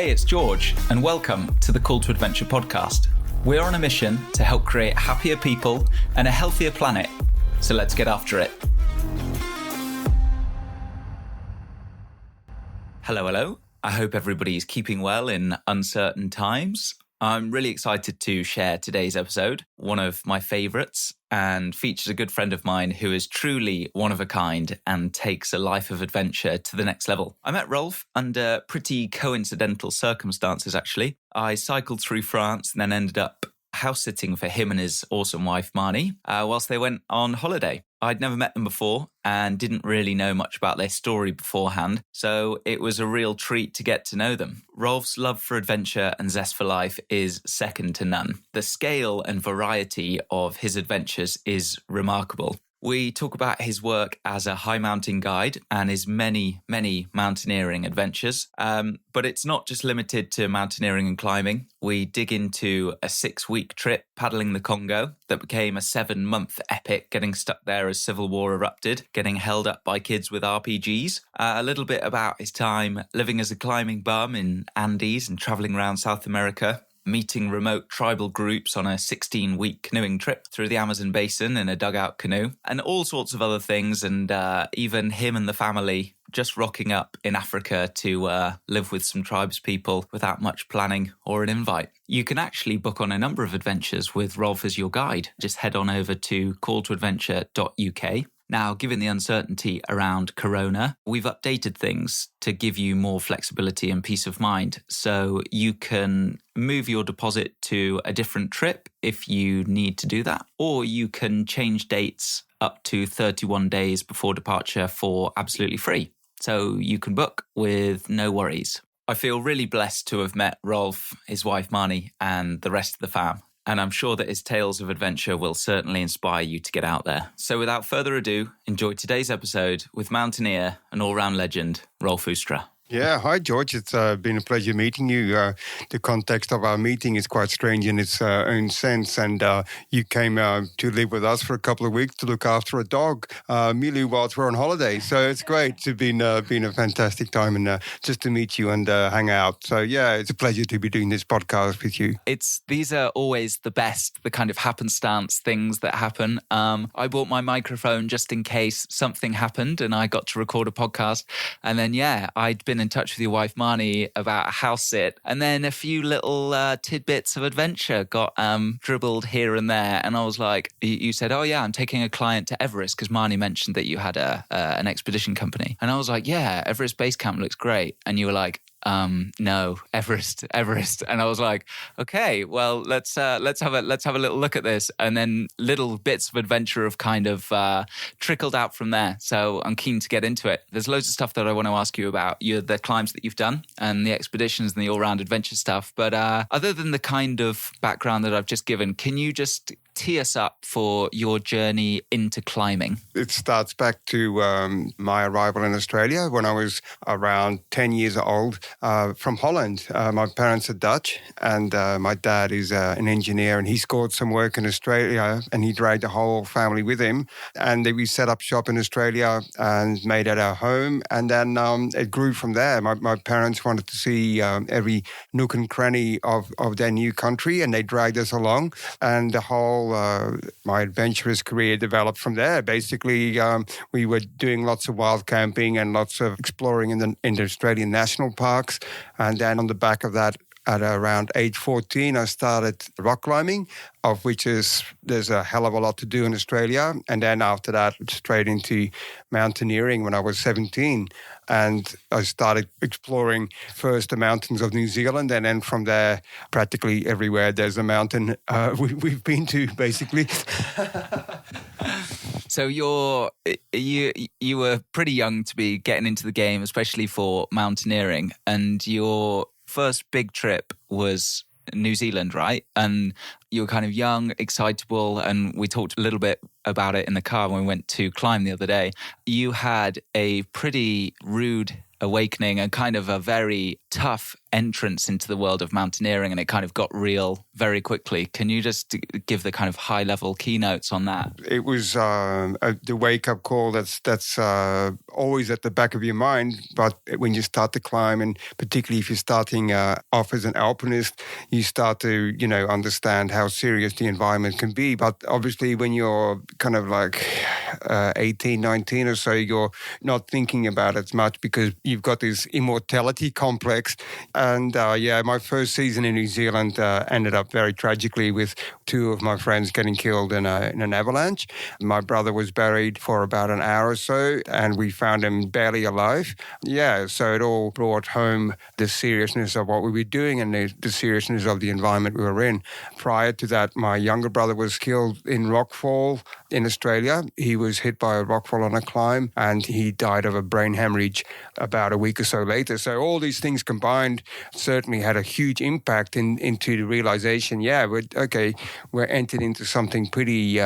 Hey, it's George, and welcome to the Call to Adventure podcast. We're on a mission to help create happier people and a healthier planet. So let's get after it. Hello. I hope everybody's keeping well in uncertain times. I'm really excited to share today's episode, one of my favourites, and features a good friend of mine who is truly one of a kind and takes a life of adventure to the next level. I met Rolfe under pretty coincidental circumstances, actually. I cycled through France and then ended up house-sitting for him and his awesome wife, Marnie, whilst they went on holiday. I'd never met them before and didn't really know much about their story beforehand, so it was a real treat to get to know them. Rolfe's love for adventure and zest for life is second to none. The scale and variety of his adventures is remarkable. We talk about his work as a high mountain guide and his many mountaineering adventures. But it's not just limited to mountaineering and climbing. We dig into a 6-week trip paddling the Congo that became a 7-month epic, getting stuck there as civil war erupted, getting held up by kids with RPGs. A little bit about his time living as a climbing bum in Andes and traveling around South America, meeting remote tribal groups on a 16-week canoeing trip through the Amazon basin in a dugout canoe, and all sorts of other things, and even him and the family just rocking up in Africa to live with some tribes people without much planning or an invite. You can actually book on a number of adventures with Rolfe as your guide. Just head on over to calltoadventure.uk. Now, given the uncertainty around Corona, we've updated things to give you more flexibility and peace of mind. So you can move your deposit to a different trip if you need to do that, or you can change dates up to 31 days before departure for absolutely free. So you can book with no worries. I feel really blessed to have met Rolfe, his wife Marnie, and the rest of the fam. And I'm sure that his tales of adventure will certainly inspire you to get out there. So without further ado, enjoy today's episode with mountaineer and all-round legend, Rolfe Oostra. Yeah, hi George. It's been a pleasure meeting you. The context of our meeting is quite strange in its own sense, and you came to live with us for a couple of weeks to look after a dog, merely whilst we're on holiday. So it's great to been a fantastic time and just to meet you and hang out. So yeah, it's a pleasure to be doing this podcast with you. These are always the best, the kind of happenstance things that happen. I bought my microphone just in case something happened and I got to record a podcast, and then I'd been in touch with your wife Marnie about a house sit, and then a few little tidbits of adventure got dribbled here and there, and I was like, you said, oh yeah, I'm taking a client to Everest, because Marnie mentioned that you had an expedition company, and I was like, yeah, Everest Base Camp looks great, and you were like, no, Everest. And I was like, okay, well, let's have a little look at this. And then little bits of adventure have kind of trickled out from there. So I'm keen to get into it. There's loads of stuff that I want to ask you about. The climbs that you've done and the expeditions and the all-round adventure stuff. But other than the kind of background that I've just given, can you just tee us up for your journey into climbing? It starts back to my arrival in Australia when I was around 10 years old from Holland. My parents are Dutch, and my dad is an engineer, and he scored some work in Australia, and he dragged the whole family with him. And we set up shop in Australia and made it our home. And then it grew from there. My parents wanted to see every nook and cranny of their new country, and they dragged us along. And the whole my adventurous career developed from there. Basically, we were doing lots of wild camping and lots of exploring in the Australian national parks. And then on the back of that, at around age 14, I started rock climbing, of which there's a hell of a lot to do in Australia. And then after that, straight into mountaineering when I was 17. And I started exploring first the mountains of New Zealand, and then from there, practically everywhere there's a mountain we've been to, basically. So you were pretty young to be getting into the game, especially for mountaineering, and your first big trip was New Zealand, right? And you were kind of young, excitable, and we talked a little bit about it in the car when we went to climb the other day. You had a pretty rude awakening and kind of a very tough entrance into the world of mountaineering, and it kind of got real very quickly. Can you just give the kind of high-level keynotes on that? It was the wake-up call that's always at the back of your mind, but when you start to climb, and particularly if you're starting off as an alpinist, you start to, understand how serious the environment can be. But obviously when you're kind of like 18, 19 or so, you're not thinking about it as much because you've got this immortality complex. And my first season in New Zealand ended up very tragically with two of my friends getting killed in an avalanche. My brother was buried for about an hour or so, and we found him barely alive. Yeah, so it all brought home the seriousness of what we were doing and the seriousness of the environment we were in. Prior to that, my younger brother was killed in rockfall in Australia. He was hit by a rockfall on a climb, and he died of a brain hemorrhage about a week or so later. So all these things combined certainly had a huge impact into the realization, we're entered into something pretty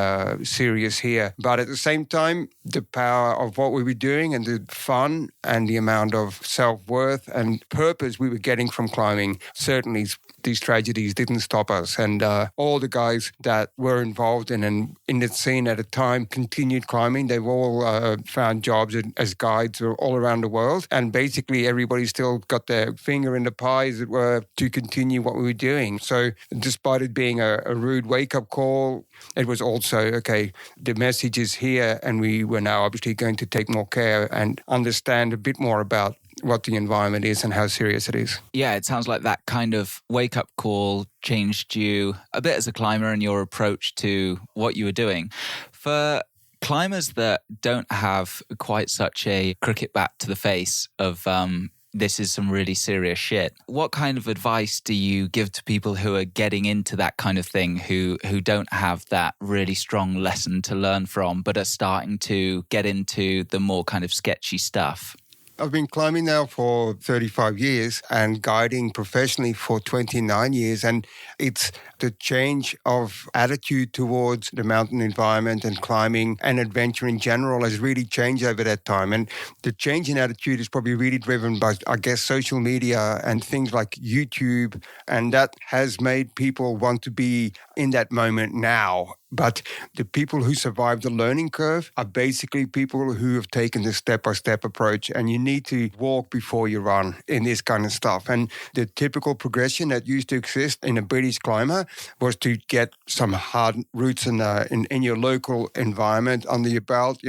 serious here. But at the same time, the power of what we were doing and the fun and the amount of self-worth and purpose we were getting from climbing, certainly these tragedies didn't stop us. And all the guys that were involved in the scene at the time continued climbing. They've all found jobs as guides all around the world. And basically everybody still got their finger in the pie, as it were, to continue what we were doing. So despite it being a rude wake-up call, it was also, the message is here, and we were now obviously going to take more care and understand a bit more about what the environment is and how serious it is. Yeah, it sounds like that kind of wake-up call changed you a bit as a climber and your approach to what you were doing. For climbers that don't have quite such a cricket bat to the face of this is some really serious shit, what kind of advice do you give to people who are getting into that kind of thing, who don't have that really strong lesson to learn from, but are starting to get into the more kind of sketchy stuff? I've been climbing now for 35 years and guiding professionally for 29 years. And it's the change of attitude towards the mountain environment and climbing and adventure in general has really changed over that time. And the change in attitude is probably really driven by, I guess, social media and things like YouTube. And that has made people want to be in that moment now. But the people who survive the learning curve are basically people who have taken the step-by-step approach, and you need to walk before you run in this kind of stuff. And the typical progression that used to exist in a British climber was to get some hard routes in your local environment under your belt.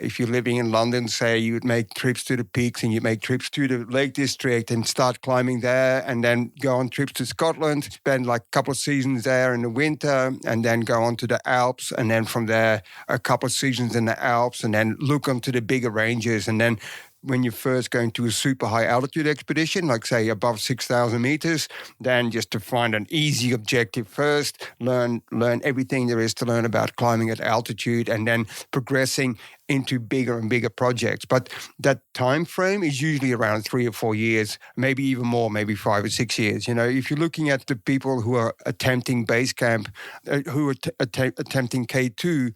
If you're living in London, say, you would make trips to the peaks and you make trips to the Lake District and start climbing there, and then go on trips to Scotland, spend like a couple of seasons there in the winter, and then go on to the Alps, and then from there a couple of seasons in the Alps, and then look onto the bigger ranges. And then when you're first going to a super high altitude expedition, like say above 6,000 meters, then just to find an easy objective first, learn everything there is to learn about climbing at altitude, and then progressing into bigger and bigger projects. But that time frame is usually around 3 or 4 years, maybe even more, maybe 5 or 6 years. If you're looking at the people who are attempting base camp, who are attempting K2,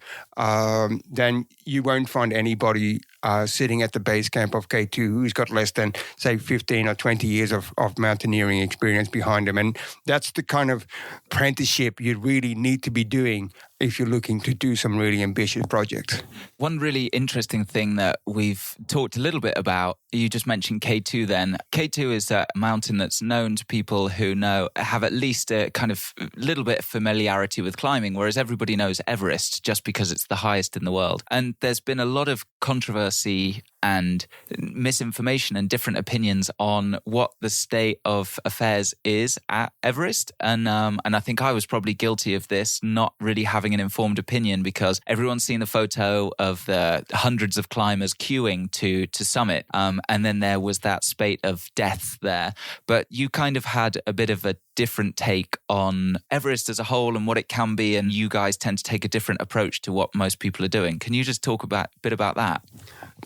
then you won't find anybody sitting at the base camp of K2 who's got less than, say, 15 or 20 years of mountaineering experience behind them. And that's the kind of apprenticeship you really need to be doing if you're looking to do some really ambitious projects. One really interesting thing that we've talked a little bit about, you just mentioned K2 then. K2 is a mountain that's known to people who have at least a kind of little bit of familiarity with climbing, whereas everybody knows Everest just because it's the highest in the world. And there's been a lot of controversy and misinformation and different opinions on what the state of affairs is at Everest. And I think I was probably guilty of this, not really having an informed opinion, because everyone's seen the photo of the hundreds of climbers queuing to summit. And then there was that spate of death there. But you kind of had a bit of a different take on Everest as a whole and what it can be, and you guys tend to take a different approach to what most people are doing. Can you just talk a bit about that?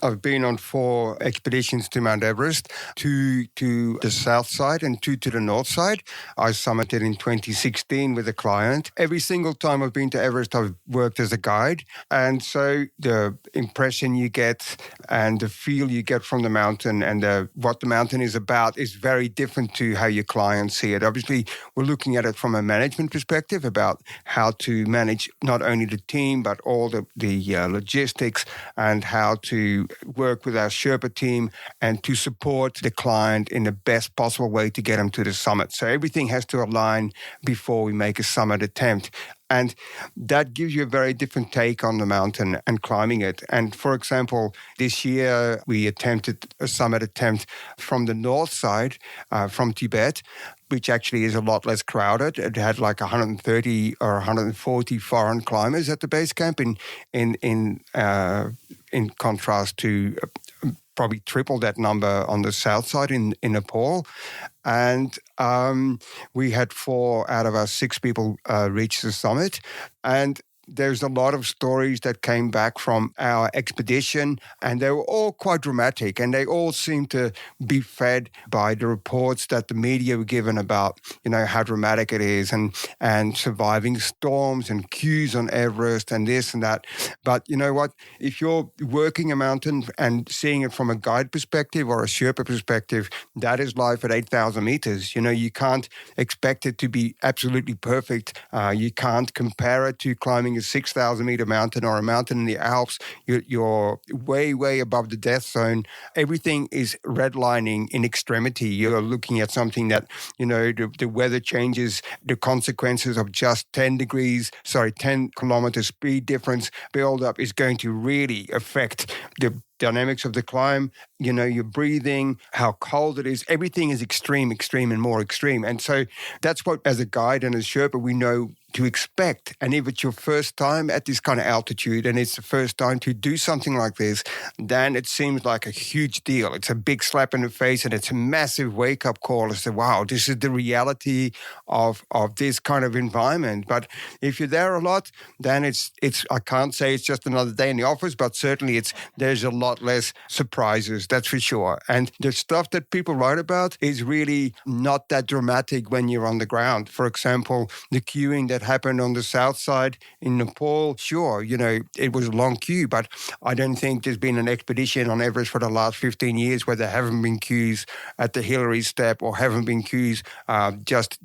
I've been on 4 expeditions to Mount Everest, 2 to the south side and 2 to the north side. I summited in 2016 with a client. Every single time I've been to Everest, I've worked as a guide. And so the impression you get and the feel you get from the mountain and what the mountain is about is very different to how your clients see it. Obviously, we're looking at it from a management perspective about how to manage not only the team, but all the logistics and how to work with our Sherpa team and to support the client in the best possible way to get them to the summit. So everything has to align before we make a summit attempt. And that gives you a very different take on the mountain and climbing it. And for example, this year we attempted a summit attempt from the north side, from Tibet, which actually is a lot less crowded. It had like 130 or 140 foreign climbers at the base camp in contrast to probably triple that number on the south side in Nepal. And we had 4 out of our 6 people reach the summit. And there's a lot of stories that came back from our expedition, and they were all quite dramatic, and they all seemed to be fed by the reports that the media were given about, how dramatic it is and surviving storms and queues on Everest and this and that. But you know what? If you're working a mountain and seeing it from a guide perspective or a Sherpa perspective, that is life at 8,000 meters. You can't expect it to be absolutely perfect. You can't compare it to climbing a 6,000 meter mountain or a mountain in the Alps. You're way, way above the death zone. Everything is redlining in extremity. You're looking at something that, the weather changes, the consequences of just 10 kilometers speed difference build up is going to really affect the dynamics of the climb, your breathing, how cold it is. Everything is extreme, and more extreme. And so that's what, as a guide and as Sherpa, we know to expect. And if it's your first time at this kind of altitude and it's the first time to do something like this, then it seems like a huge deal. It's a big slap in the face and it's a massive wake-up call as to, wow, this is the reality of this kind of environment. But if you're there a lot, then it's I can't say it's just another day in the office, but certainly there's a lot less surprises, that's for sure. And the stuff that people write about is really not that dramatic when you're on the ground. For example, the queuing that happened on the south side in Nepal, sure, it was a long queue, but I don't think there's been an expedition on Everest for the last 15 years where there haven't been queues at the Hillary Step or haven't been queues just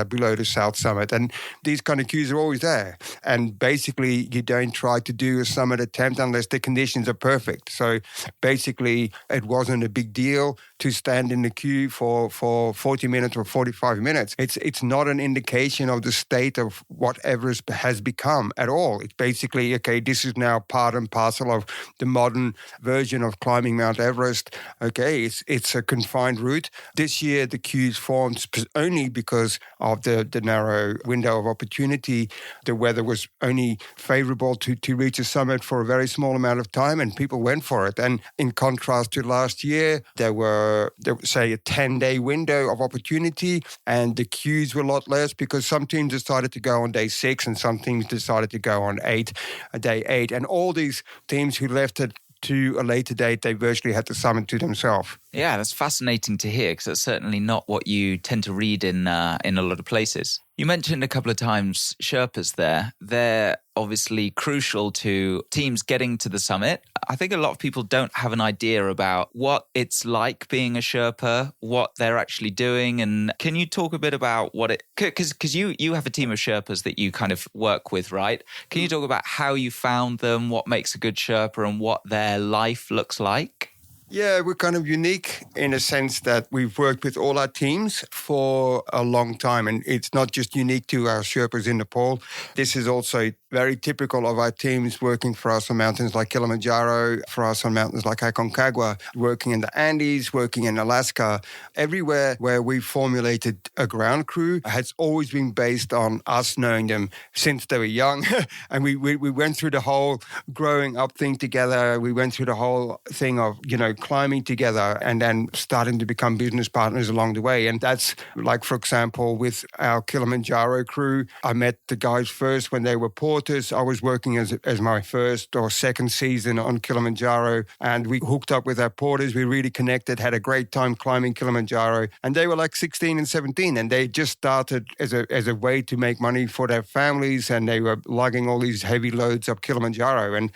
below the south summit. And these kind of queues are always there. And basically, you don't try to do a summit attempt unless the conditions are perfect. So basically, it wasn't a big deal to stand in the queue for 40 minutes or 45 minutes. It's not an indication of the state of what Everest has become at all. It's basically, okay, this is now part and parcel of the modern version of climbing Mount Everest. Okay, it's a confined route. This year, the queues formed only because of the narrow window of opportunity. The weather was only favorable to reach the summit for a very small amount of time, and people went for it. And in contrast to last year, there was, say, a 10-day window of opportunity, and the queues were a lot less because some teams decided to go on day 6 and some teams decided to go on day 8. And all these teams who left it to a later date, they virtually had the summit to themselves. Yeah, that's fascinating to hear because that's certainly not what you tend to read in a lot of places. You mentioned a couple of times Sherpas there. They're obviously crucial to teams getting to the summit. I think a lot of people don't have an idea about what it's like being a Sherpa, what they're actually doing. And can you talk a bit about what it... Because you have a team of Sherpas that you kind of work with, right? Can you talk about how you found them, what makes a good Sherpa and what their life looks like? Yeah, we're kind of unique in a sense that we've worked with all our teams for a long time. And it's not just unique to our Sherpas in Nepal. This is also very typical of our teams working for us on mountains like Kilimanjaro, for us on mountains like Aconcagua, working in the Andes, working in Alaska. Everywhere where we formulated a ground crew has always been based on us knowing them since they were young. And we went through the whole growing up thing together. We went through the whole thing of, climbing together and then starting to become business partners along the way. And that's like, for example, with our Kilimanjaro crew, I met the guys first when they were porters. I was working as my first or second season on Kilimanjaro, and we hooked up with our porters. We really connected, had a great time climbing Kilimanjaro. And they were like 16 and 17, and they just started as a way to make money for their families, and they were lugging all these heavy loads up Kilimanjaro. And,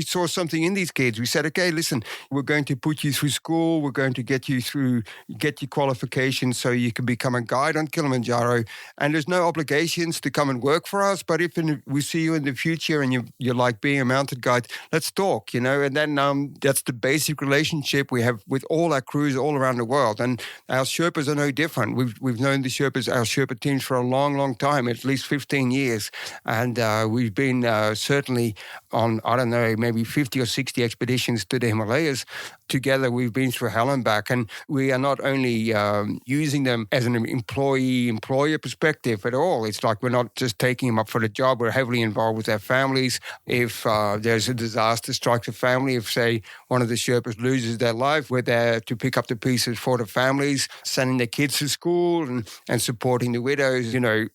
we saw something in these kids. We said, okay, listen, we're going to put you through school. We're going to get your qualifications so you can become a guide on Kilimanjaro. And there's no obligations to come and work for us. But if we see you in the future and you like being a mountain guide, let's talk, And then that's the basic relationship we have with all our crews all around the world. And our Sherpas are no different. We've known our Sherpa teams for a long, long time, at least 15 years. And we've been certainly on, I don't know, maybe 50 or 60 expeditions to the Himalayas. Together, we've been through hell and back. And we are not only using them as an employer perspective at all. It's like we're not just taking them up for the job. We're heavily involved with their families. If there's a disaster strikes a family, if, say, one of the Sherpas loses their life, we're there to pick up the pieces for the families, sending their kids to school and supporting the widows,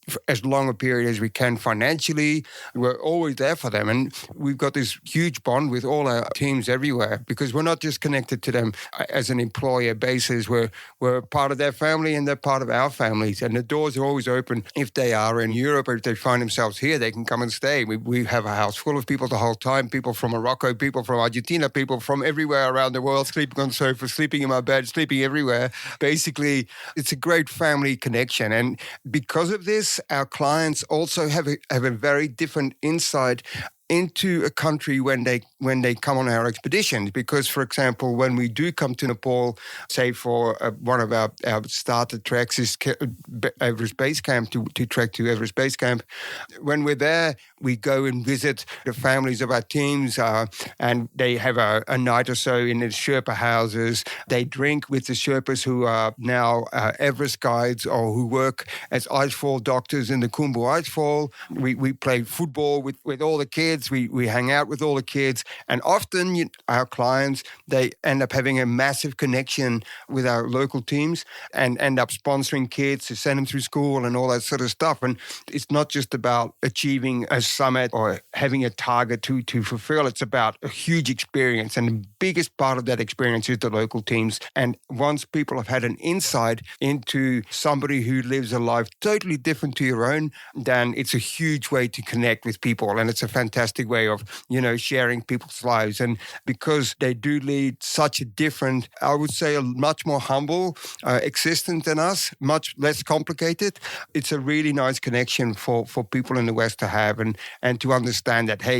for as long a period as we can financially. We're always there for them. And we've got this huge bond with all our teams everywhere because we're not just connected to them as an employer basis. We're part of their family and they're part of our families. And the doors are always open. If they are in Europe or if they find themselves here, they can come and stay. We have a house full of people the whole time, people from Morocco, people from Argentina, people from everywhere around the world, sleeping on sofas, sleeping in my bed, sleeping everywhere. Basically, it's a great family connection. And because of this, our clients also have a very different insight into a country when they come on our expeditions. Because, for example, when we do come to Nepal, say for one of our starter treks is Everest Base Camp, to trek to Everest Base Camp. When we're there, we go and visit the families of our teams and they have a night or so in the Sherpa houses. They drink with the Sherpas who are now Everest guides or who work as icefall doctors in the Khumbu Icefall. We play football with all the kids. We hang out with all the kids. And often our clients, they end up having a massive connection with our local teams and end up sponsoring kids to send them through school and all that sort of stuff. And it's not just about achieving a summit or having a target to fulfill. It's about a huge experience. And the biggest part of that experience is the local teams. And once people have had an insight into somebody who lives a life totally different to your own, then it's a huge way to connect with people. And it's a fantastic way of, sharing people's lives. And because they do lead such a different, I would say a much more humble existence than us, much less complicated, it's a really nice connection for people in the West to have and to understand that, hey,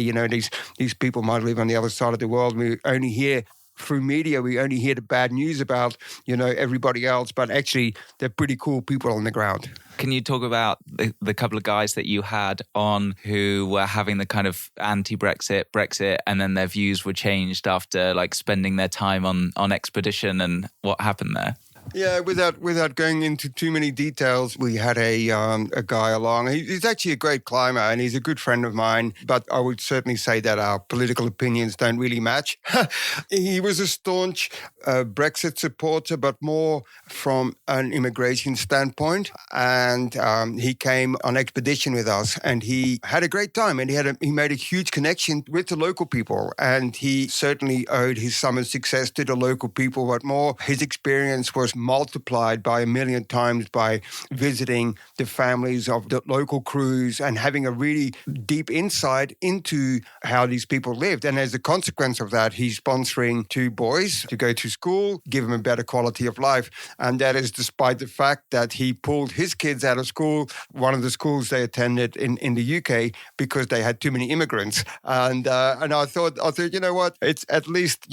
these people might live on the other side of the world. We only hear through media, we only hear the bad news about, everybody else, but actually they're pretty cool people on the ground. Can you talk about the couple of guys that you had on who were having the kind of Brexit, and then their views were changed after spending their time on expedition, and what happened there? Yeah, without going into too many details, we had a guy along. He's actually a great climber and he's a good friend of mine, but I would certainly say that our political opinions don't really match. He was a staunch Brexit supporter, but more from an immigration standpoint. And he came on expedition with us and he had a great time and he made a huge connection with the local people. And he certainly owed his summit success to the local people, but more his experience was multiplied by 1 million times by visiting the families of the local crews and having a really deep insight into how these people lived. And as a consequence of that, he's sponsoring 2 boys to go to school, give them a better quality of life. And that is despite the fact that he pulled his kids out of school, one of the schools they attended in the UK, because they had too many immigrants. And I thought, you know what, it's at least,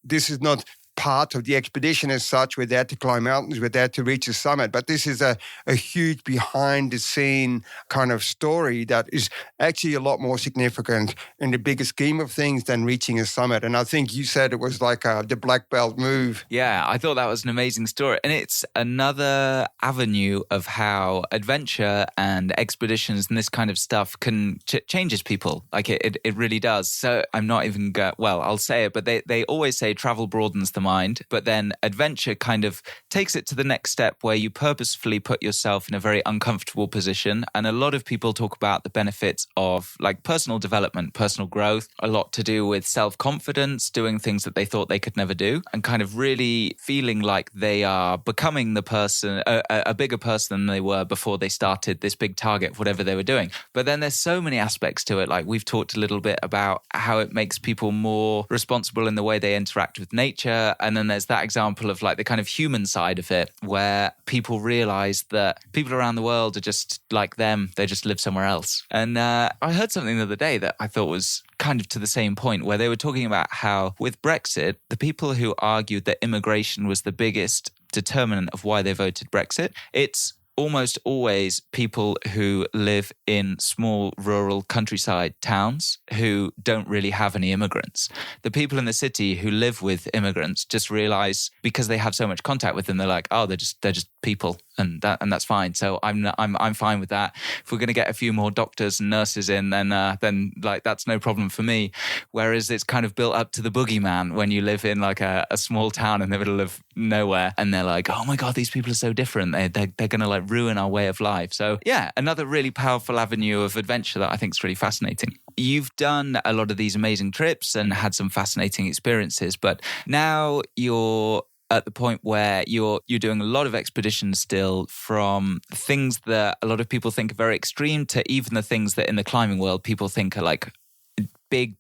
this is not part of the expedition as such. We're there to climb mountains, we're there to reach the summit. But this is a huge behind-the-scene kind of story that is actually a lot more significant in the bigger scheme of things than reaching a summit. And I think you said it was like the black belt move. Yeah, I thought that was an amazing story. And it's another avenue of how adventure and expeditions and this kind of stuff can changes people. Like it really does. So I'm not even I'll say it, but they always say travel broadens the mind. But then adventure kind of takes it to the next step where you purposefully put yourself in a very uncomfortable position. And a lot of people talk about the benefits of like personal development, personal growth, a lot to do with self-confidence, doing things that they thought they could never do, and kind of really feeling like they are becoming the person, a bigger person than they were before they started this big target, whatever they were doing. But then there's so many aspects to it. Like we've talked a little bit about how it makes people more responsible in the way they interact with nature. And then there's that example of like the kind of human side of it, where people realize that people around the world are just like them. They just live somewhere else. And I heard something the other day that I thought was kind of to the same point, where they were talking about how with Brexit, the people who argued that immigration was the biggest determinant of why they voted Brexit, it's almost always people who live in small rural countryside towns who don't really have any immigrants. The people in the city who live with immigrants just realize, because they have so much contact with them, they're like, oh, they're just people, and that's fine. So I'm fine with that. If we're going to get a few more doctors and nurses in, then like that's no problem for me. Whereas it's kind of built up to the boogeyman when you live in like a small town in the middle of nowhere, and they're like, oh my God, these people are so different. They're going to like ruin our way of life. So yeah, another really powerful avenue of adventure that I think is really fascinating. You've done a lot of these amazing trips and had some fascinating experiences, but now you're at the point where you're doing a lot of expeditions still, from things that a lot of people think are very extreme to even the things that in the climbing world people think are like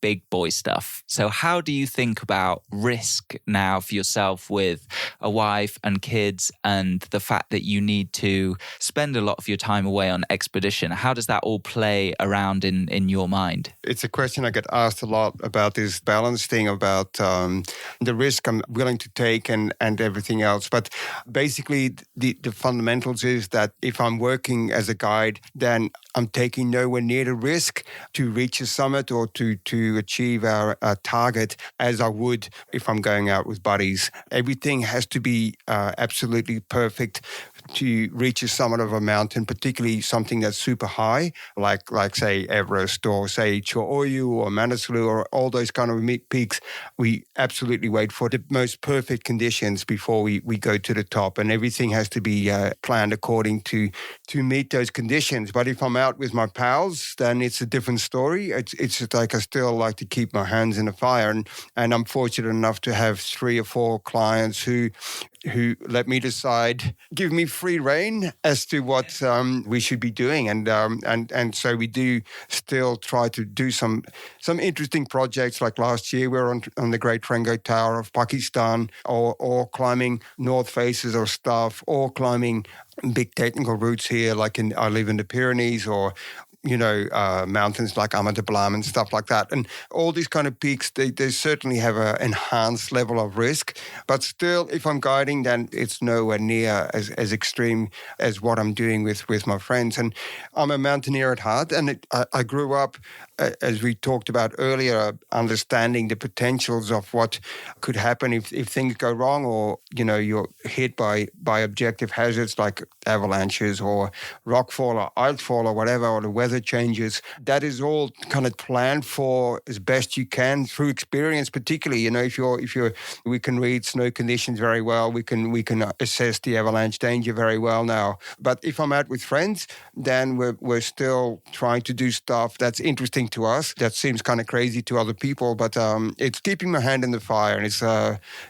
big boy stuff. So how do you think about risk now for yourself with a wife and kids, and the fact that you need to spend a lot of your time away on expedition? How does that all play around in your mind? It's a question I get asked a lot about, this balance thing about the risk I'm willing to take and everything else. But basically the fundamentals is that if I'm working as a guide, then I'm taking nowhere near the risk to reach a summit or to achieve our target as I would if I'm going out with buddies. Everything has to be absolutely perfect to reach a summit of a mountain, particularly something that's super high, like say Everest or say Cho-Oyu or Manaslu or all those kind of peaks. We absolutely wait for the most perfect conditions before we go to the top, and everything has to be planned according to meet those conditions. But if I'm out with my pals, then it's a different story. It's just like I still like to keep my hands in the fire, and I'm fortunate enough to have 3 or 4 clients who let me decide, give me free rein as to what we should be doing, and so we do still try to do some interesting projects. Like last year, we were on the Great Rango Tower of Pakistan, or climbing north faces or stuff, or climbing big technical routes here, like I live in the Pyrenees, or mountains like Ama Dablam and stuff like that. And all these kind of peaks, they certainly have an enhanced level of risk. But still, if I'm guiding, then it's nowhere near as extreme as what I'm doing with my friends. And I'm a mountaineer at heart. And I grew up, as we talked about earlier, understanding the potentials of what could happen if things go wrong, or, you're hit by objective hazards like avalanches or rockfall or icefall or whatever, or the weather changes. That is all kind of planned for as best you can through experience. Particularly, we can read snow conditions very well. We can assess the avalanche danger very well now. But if I'm out with friends, then we're still trying to do stuff that's interesting to us. That seems kind of crazy to other people, but it's keeping my hand in the fire, and it's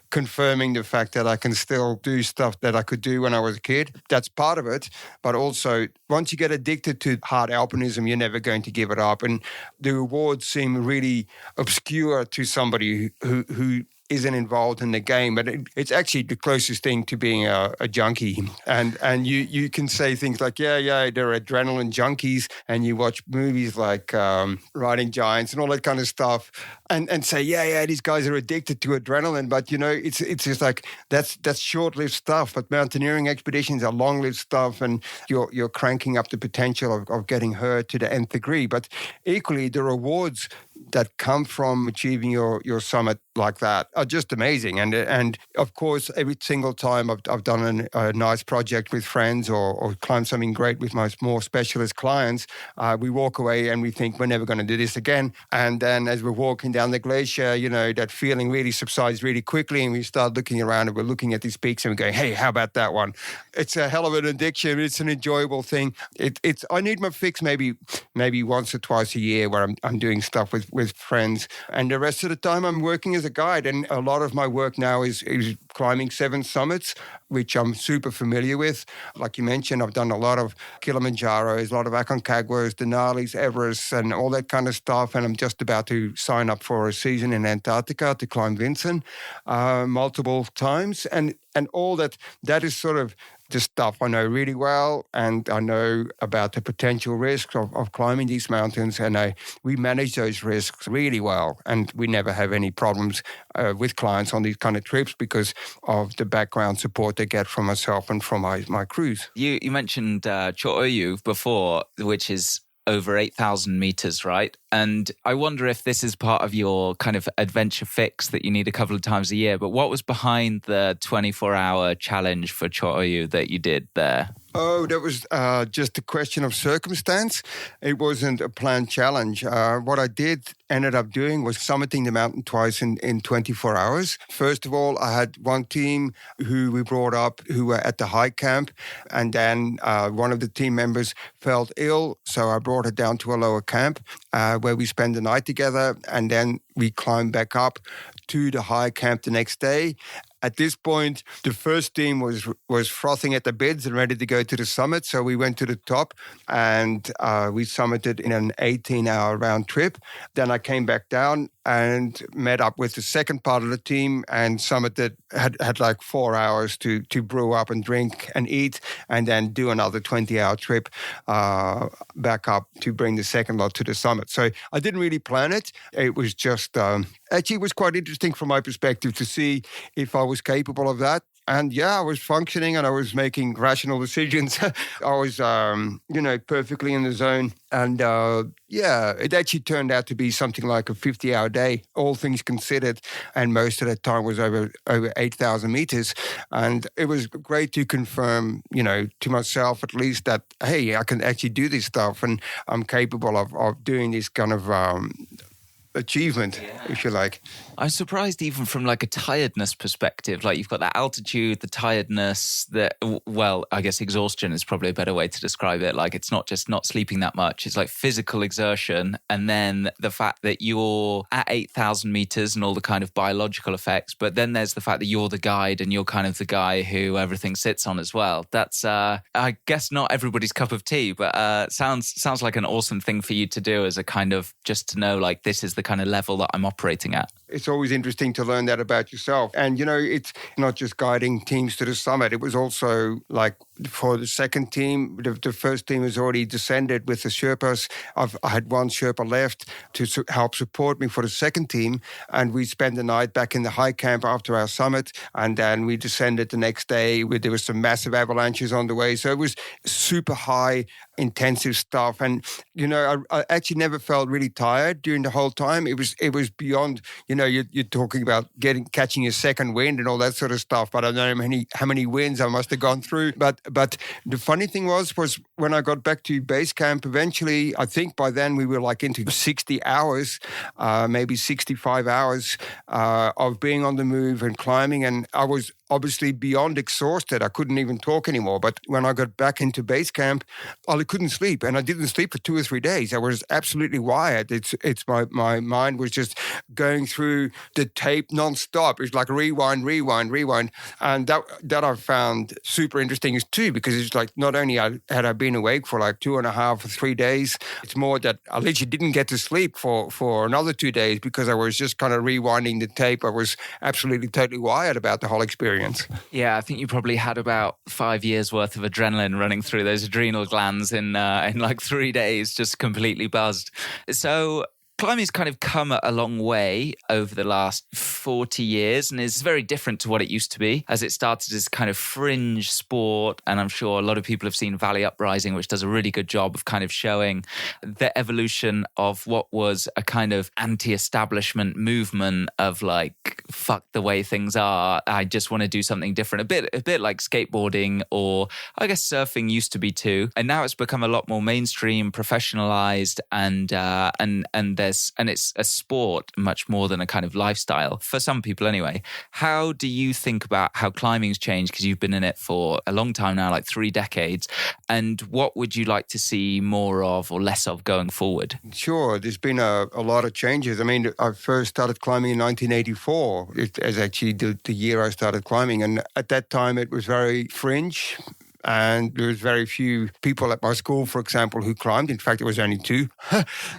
confirming the fact that I can still do stuff that I could do when I was a kid. That's part of it. But also, once you get addicted to hard alpinism, you're never going to give it up. And the rewards seem really obscure to somebody who isn't involved in the game, but it's actually the closest thing to being a junkie. And you can say things like, yeah, they're adrenaline junkies, and you watch movies like Riding Giants and all that kind of stuff, and say, yeah, these guys are addicted to adrenaline. But it's just like that's short-lived stuff. But mountaineering expeditions are long-lived stuff, and you're cranking up the potential of getting hurt to the nth degree. But equally, the rewards that come from achieving your summit like that are just amazing. And of course, every single time I've done a nice project with friends or climbed something great with my more specialist clients, we walk away and we think we're never going to do this again. And then as we're walking down the glacier, that feeling really subsides really quickly, and we start looking around and we're looking at these peaks and we're going, hey, how about that one? It's a hell of an addiction. It's an enjoyable thing. I need my fix maybe once or twice a year where I'm doing stuff with friends, and the rest of the time I'm working as a guide. And a lot of my work now is climbing 7 summits, which I'm super familiar with. Like you mentioned, I've done a lot of Kilimanjaros, a lot of Aconcagüas, Denalis, Everest, and all that kind of stuff. And I'm just about to sign up for a season in Antarctica to climb Vinson multiple times. And all that is sort of the stuff I know really well, and I know about the potential risks of climbing these mountains, and we manage those risks really well, and we never have any problems with clients on these kind of trips because of the background support they get from myself and from my crews. You mentioned Cho'oyu before, which is over 8,000 meters, right? And I wonder if this is part of your kind of adventure fix that you need a couple of times a year. But what was behind the 24-hour challenge for Cho'oyu that you did there? Oh, that was just a question of circumstance. It wasn't a planned challenge. What I ended up doing was summiting the mountain twice in 24 hours. First of all, I had one team who we brought up who were at the high camp, and then one of the team members felt ill, so I brought her down to a lower camp where we spent the night together, and then we climbed back up to the high camp the next day. At this point, the first team was frothing at the bits and ready to go to the summit. So we went to the top and we summited in an 18-hour round trip. Then I came back down and met up with the second part of the team and summited, had like 4 hours to brew up and drink and eat, and then do another 20-hour trip back up to bring the second lot to the summit. So I didn't really plan it. It was just, actually it was quite interesting from my perspective to see if I was capable of that. And yeah, I was functioning and I was making rational decisions. I was, perfectly in the zone. And it actually turned out to be something like a 50-hour day, all things considered. And most of that time was over 8,000 meters. And it was great to confirm, to myself at least that, hey, I can actually do this stuff and I'm capable of doing this kind of achievement, if you like. I'm surprised even from like a tiredness perspective, like you've got that altitude, the tiredness, I guess exhaustion is probably a better way to describe it. Like it's not just not sleeping that much, it's like physical exertion. And then the fact that you're at 8,000 meters and all the kind of biological effects, but then there's the fact that you're the guide and you're kind of the guy who everything sits on as well. That's, I guess not everybody's cup of tea, but sounds like an awesome thing for you to do as a kind of just to know like this is the kind of level that I'm operating at. It's always interesting to learn that about yourself. And, it's not just guiding teams to the summit. It was also like for the second team, the first team has already descended with the Sherpas. I had one Sherpa left to help support me for the second team. And we spent the night back in the high camp after our summit. And then we descended the next day. There was some massive avalanches on the way. So it was super high, intensive stuff. And, I actually never felt really tired during the whole time. It was beyond, you're talking about catching a second wind and all that sort of stuff. But I don't know how many winds I must have gone through. But the funny thing was when I got back to base camp, eventually, I think by then we were like into 60 hours, maybe 65 hours of being on the move and climbing. And I was obviously beyond exhausted. I couldn't even talk anymore. But when I got back into base camp, I couldn't sleep. And I didn't sleep for 2 or 3 days. I was absolutely wired. It's my mind was just going through the tape nonstop. It's like rewind. And that I found super interesting too, because it's like not only had I been awake for like 2.5 or 3 days, it's more that I literally didn't get to sleep for another 2 days because I was just kind of rewinding the tape. I was absolutely totally wired about the whole experience. Yeah, I think you probably had about 5 years worth of adrenaline running through those adrenal glands in like 3 days, just completely buzzed. So Climbing's kind of come a long way over the last 40 years and is very different to what it used to be, as it started as kind of fringe sport. And I'm sure a lot of people have seen Valley Uprising, which does a really good job of kind of showing the evolution of what was a kind of anti-establishment movement of like, fuck the way things are. I just want to do something different. A bit like skateboarding, or I guess surfing used to be too. And now it's become a lot more mainstream, professionalized, and it's a sport much more than a kind of lifestyle for some people anyway. How do you think about how climbing's changed? Because you've been in it for a long time now, like 3 decades. And what would you like to see more of or less of going forward? Sure, there's been a lot of changes. I mean, I first started climbing in 1984. It is actually the year I started climbing. And at that time, it was very fringe. And there was very few people at my school, for example, who climbed. In fact, it was only 2.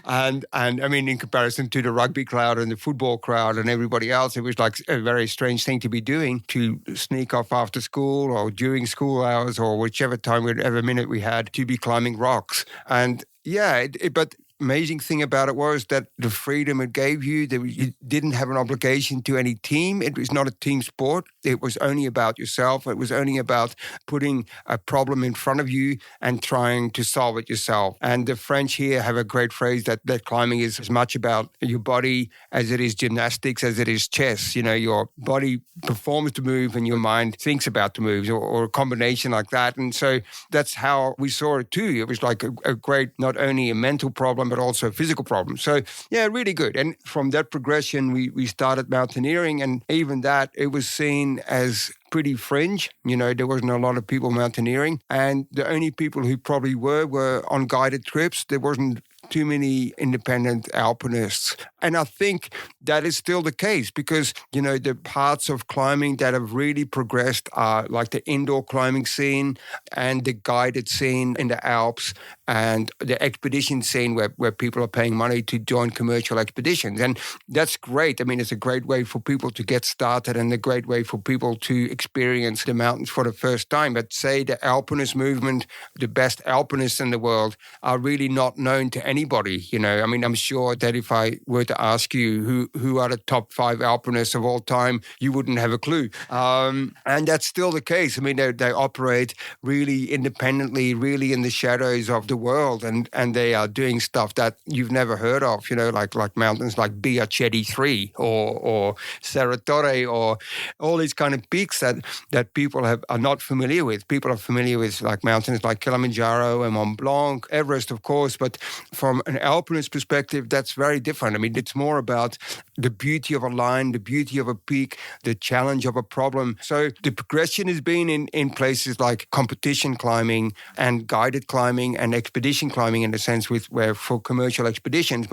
and I mean, in comparison to the rugby crowd and the football crowd and everybody else, it was like a very strange thing to be doing, to sneak off after school or during school hours or whichever time, whatever minute we had, to be climbing rocks. And yeah, but amazing thing about it was that the freedom it gave you, that you didn't have an obligation to any team. It was not a team sport. It was only about yourself. It was only about putting a problem in front of you and trying to solve it yourself. And the French here have a great phrase that climbing is as much about your body as it is gymnastics, as it is chess. You know, your body performs the move and your mind thinks about the moves, or a combination like that. And so that's how we saw it too. It was like a great, not only a mental problem, but also a physical problem. So yeah, really good. And from that progression, we started mountaineering, and even that, it was seen as pretty fringe. You know, there wasn't a lot of people mountaineering, and the only people who probably were on guided trips. There wasn't too many independent alpinists. And I think that is still the case because, you know, the parts of climbing that have really progressed are like the indoor climbing scene and the guided scene in the Alps and the expedition scene where people are paying money to join commercial expeditions. And that's great. I mean, it's a great way for people to get started and a great way for people to experience the mountains for the first time. But say the alpinist movement, the best alpinists in the world are really not known to anybody. You know, I mean, I'm sure that if I were to ask you who are the top 5 alpinists of all time, you wouldn't have a clue. And that's still the case. I mean, they operate really independently, really in the shadows of the world, and they are doing stuff that you've never heard of, you know, like mountains like Biachetti 3 or Serra Torre or all these kind of peaks that people are not familiar with. People are familiar with like mountains like Kilimanjaro and Mont Blanc, Everest, of course, but from an alpinist perspective, that's very different. I mean, it's more about the beauty of a line, the beauty of a peak, the challenge of a problem. So the progression has been in places like competition climbing and guided climbing and expedition climbing in a sense where for commercial expeditions,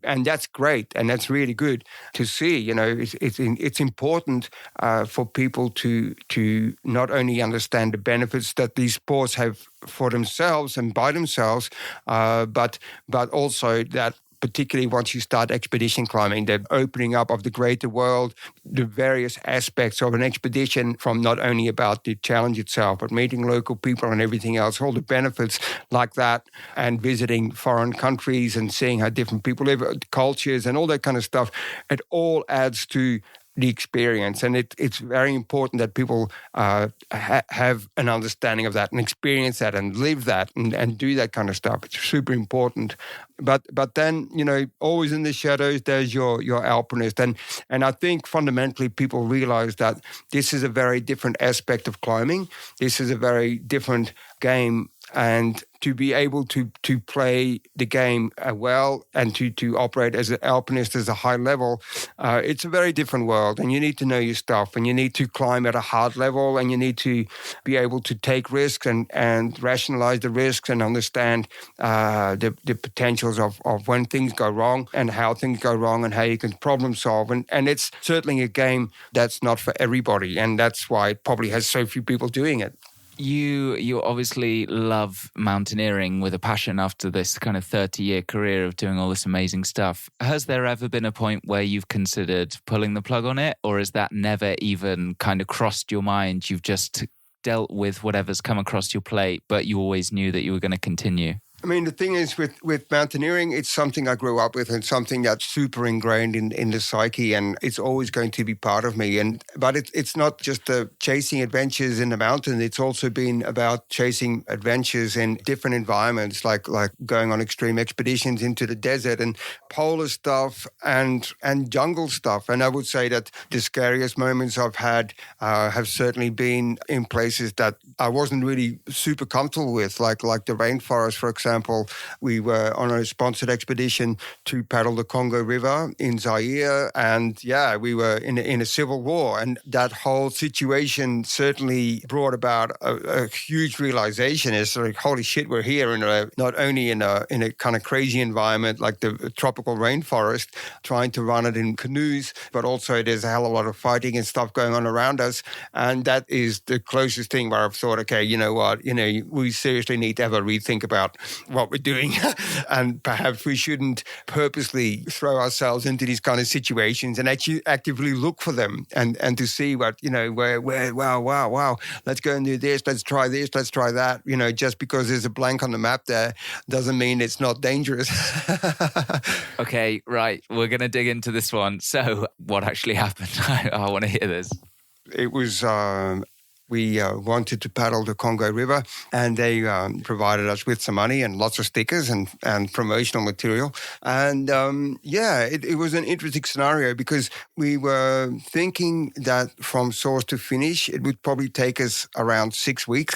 and that's great and that's really good to see. You know, it's important for people to not only understand the benefits that these sports have for themselves and by themselves, but also that particularly once you start expedition climbing, the opening up of the greater world, the various aspects of an expedition from not only about the challenge itself, but meeting local people and everything else, all the benefits like that, and visiting foreign countries and seeing how different people live, cultures and all that kind of stuff. It all adds to the experience. And it's very important that people have an understanding of that and experience that and live that and do that kind of stuff. It's super important. But then, you know, always in the shadows, there's your alpinist. And I think fundamentally people realize that this is a very different aspect of climbing. This is a very different game. And to be able to play the game well and to operate as an alpinist as a high level, it's a very different world. And you need to know your stuff, and you need to climb at a hard level, and you need to be able to take risks and rationalize the risks and understand the potentials of when things go wrong and how things go wrong and how you can problem solve. And it's certainly a game that's not for everybody. And that's why it probably has so few people doing it. You obviously love mountaineering with a passion after this kind of 30-year career of doing all this amazing stuff. Has there ever been a point where you've considered pulling the plug on it, or has that never even kind of crossed your mind? You've just dealt with whatever's come across your plate, but you always knew that you were going to continue? I mean, the thing is with mountaineering, it's something I grew up with and something that's super ingrained in the psyche, and it's always going to be part of me. But it's not just chasing adventures in the mountain. It's also been about chasing adventures in different environments, like going on extreme expeditions into the desert and polar stuff and jungle stuff. And I would say that the scariest moments I've had have certainly been in places that I wasn't really super comfortable with, like the rainforest, for example. We were on a sponsored expedition to paddle the Congo River in Zaire, and we were in a civil war, and that whole situation certainly brought about a huge realization. It's like, holy shit, we're here not only in a kind of crazy environment like the tropical rainforest, trying to run it in canoes, but also there's a hell of a lot of fighting and stuff going on around us, and that is the closest thing where I've thought, okay, you know what, we seriously need to have a rethink about what we're doing. And perhaps we shouldn't purposely throw ourselves into these kind of situations and actually actively look for them and to see what, where, wow, let's go and do this, let's try that. Just because there's a blank on the map there doesn't mean it's not dangerous. Okay, right. We're going to dig into this one. So what actually happened? I want to hear this. It was... We wanted to paddle the Congo River, and they provided us with some money and lots of stickers and promotional material. And it was an interesting scenario because we were thinking that from source to finish, it would probably take us around 6 weeks.